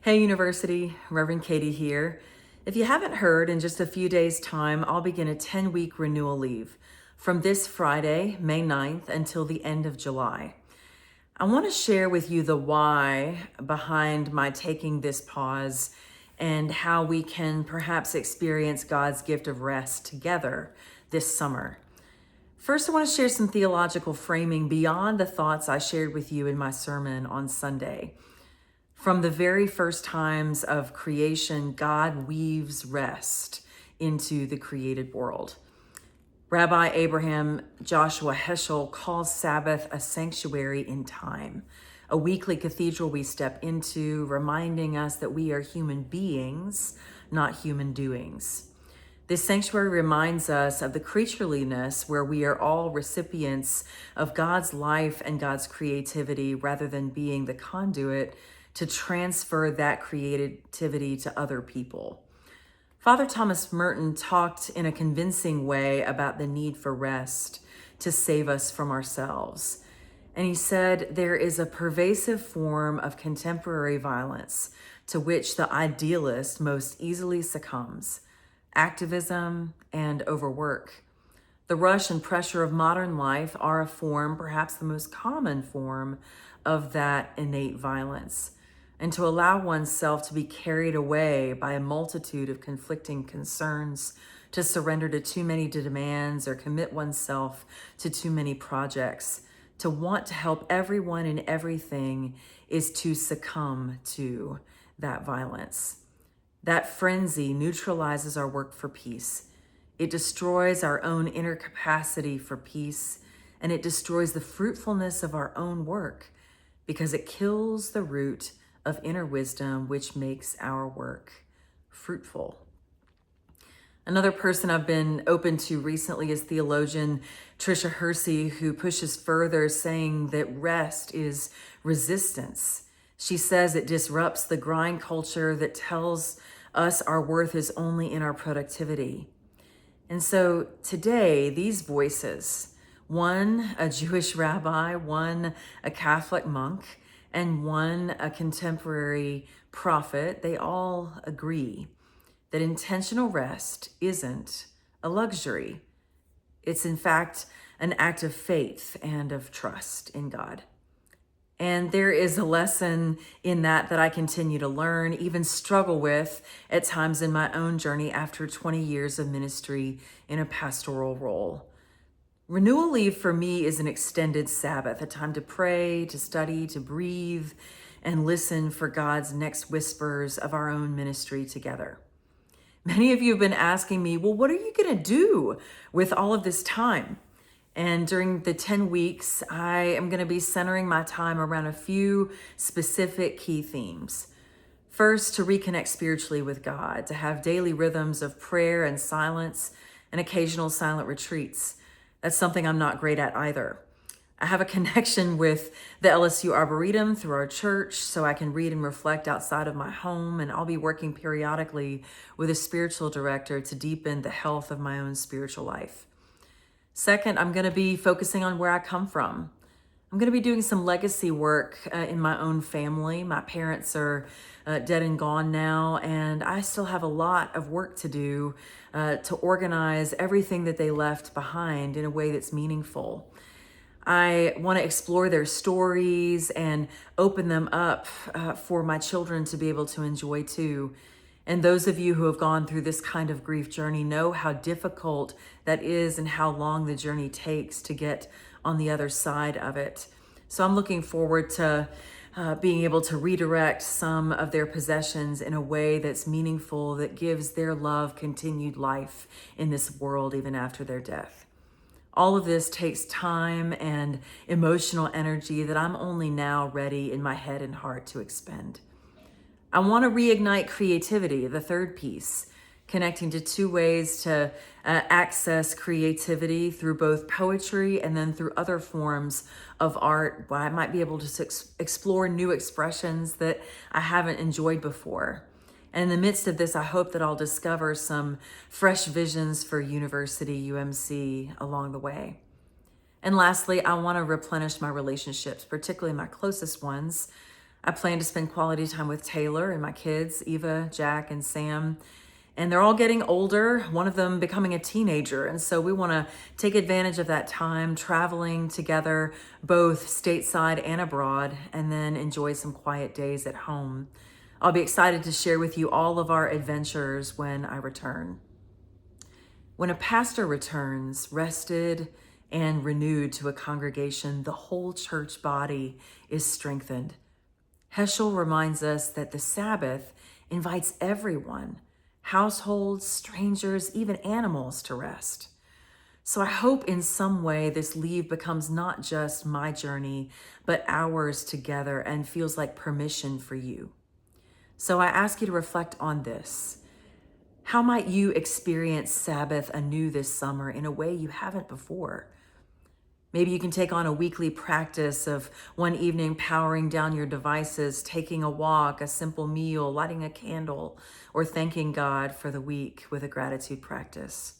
Hey University, Reverend Katie here. If you haven't heard, in just a few days' time, I'll begin a 10-week renewal leave from this Friday, May 9th, until the end of July. I want to share with you the why behind my taking this pause and how we can perhaps experience God's gift of rest together this summer. First, I want to share some theological framing beyond the thoughts I shared with you in my sermon on Sunday. From the very first times of creation, God weaves rest into the created world. Rabbi Abraham Joshua Heschel calls Sabbath a sanctuary in time, a weekly cathedral we step into, reminding us that we are human beings, not human doings. This sanctuary reminds us of the creatureliness where we are all recipients of God's life and God's creativity rather than being the conduit to transfer that creativity to other people. Father Thomas Merton talked in a convincing way about the need for rest to save us from ourselves. And he said there is a pervasive form of contemporary violence to which the idealist most easily succumbs: activism and overwork. The rush and pressure of modern life are a form, perhaps the most common form, of that innate violence. And to allow oneself to be carried away by a multitude of conflicting concerns, to surrender to too many demands or commit oneself to too many projects, to want to help everyone and everything is to succumb to that violence. That frenzy neutralizes our work for peace. It destroys our own inner capacity for peace, and it destroys the fruitfulness of our own work because it kills the root of inner wisdom, which makes our work fruitful. Another person I've been open to recently is theologian Tricia Hersey, who pushes further, saying that rest is resistance. She says it disrupts the grind culture that tells us our worth is only in our productivity. And so today, these voices, one a Jewish rabbi, one a Catholic monk, and one a contemporary prophet, they all agree that intentional rest isn't a luxury. It's in fact an act of faith and of trust in God. And there is a lesson in that I continue to learn, even struggle with at times in my own journey after 20 years of ministry in a pastoral role. Renewal leave for me is an extended Sabbath, a time to pray, to study, to breathe, and listen for God's next whispers of our own ministry together. Many of you have been asking me, well, what are you going to do with all of this time? And during the 10 weeks, I am going to be centering my time around a few specific key themes. First, to reconnect spiritually with God, to have daily rhythms of prayer and silence and occasional silent retreats. That's something I'm not great at either. I have a connection with the LSU Arboretum through our church, so I can read and reflect outside of my home, and I'll be working periodically with a spiritual director to deepen the health of my own spiritual life. Second, I'm going to be focusing on where I come from. I'm going to be doing some legacy work in my own family. My parents are dead and gone now, and I still have a lot of work to do to organize everything that they left behind in a way that's meaningful. I want to explore their stories and open them up for my children to be able to enjoy too. And those of you who have gone through this kind of grief journey know how difficult that is and how long the journey takes to get on the other side of it. So I'm looking forward to being able to redirect some of their possessions in a way that's meaningful, that gives their love continued life in this world even after their death. All of this takes time and emotional energy that I'm only now ready in my head and heart to expend. I want to reignite creativity, the third piece, connecting to two ways to access creativity through both poetry and then through other forms of art, where I might be able to explore new expressions that I haven't enjoyed before. And in the midst of this, I hope that I'll discover some fresh visions for University, UMC along the way. And lastly, I want to replenish my relationships, particularly my closest ones. I plan to spend quality time with Taylor and my kids, Eva, Jack, and Sam. And they're all getting older, one of them becoming a teenager. And so we want to take advantage of that time traveling together, both stateside and abroad, and then enjoy some quiet days at home. I'll be excited to share with you all of our adventures when I return. When a pastor returns, rested and renewed to a congregation, the whole church body is strengthened. Heschel reminds us that the Sabbath invites everyone, households, strangers, even animals, to rest. So I hope in some way this leave becomes not just my journey, but ours together and feels like permission for you. So I ask you to reflect on this. How might you experience Sabbath anew this summer in a way you haven't before? Maybe you can take on a weekly practice of one evening powering down your devices, taking a walk, a simple meal, lighting a candle, or thanking God for the week with a gratitude practice.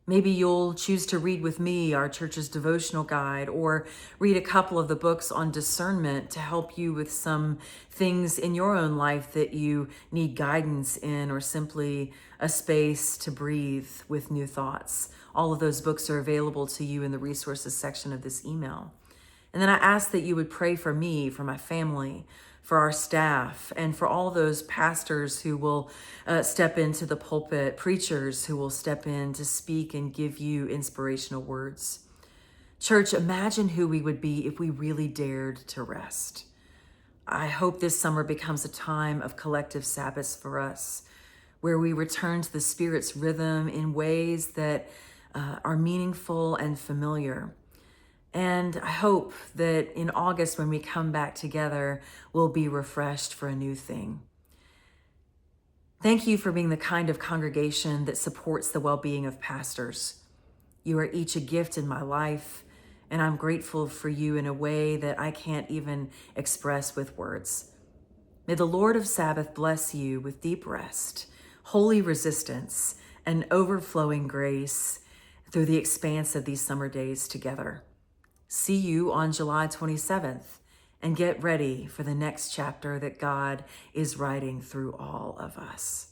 Maybe you'll choose to read with me our church's devotional guide, or read a couple of the books on discernment to help you with some things in your own life that you need guidance in, or simply a space to breathe with new thoughts. All of those books are available to you in the resources section of this email. And then I ask that you would pray for me, for my family, for our staff, and for all those pastors who will step into the pulpit, preachers who will step in to speak and give you inspirational words. Church, imagine who we would be if we really dared to rest. I hope this summer becomes a time of collective Sabbaths for us, where we return to the Spirit's rhythm in ways that are meaningful and familiar. And I hope that in August, when we come back together, we'll be refreshed for a new thing. Thank you for being the kind of congregation that supports the well-being of pastors. You are each a gift in my life, and I'm grateful for you in a way that I can't even express with words. May the Lord of Sabbath bless you with deep rest, holy resistance, and overflowing grace through the expanse of these summer days together. See you on July 27th, and get ready for the next chapter that God is writing through all of us.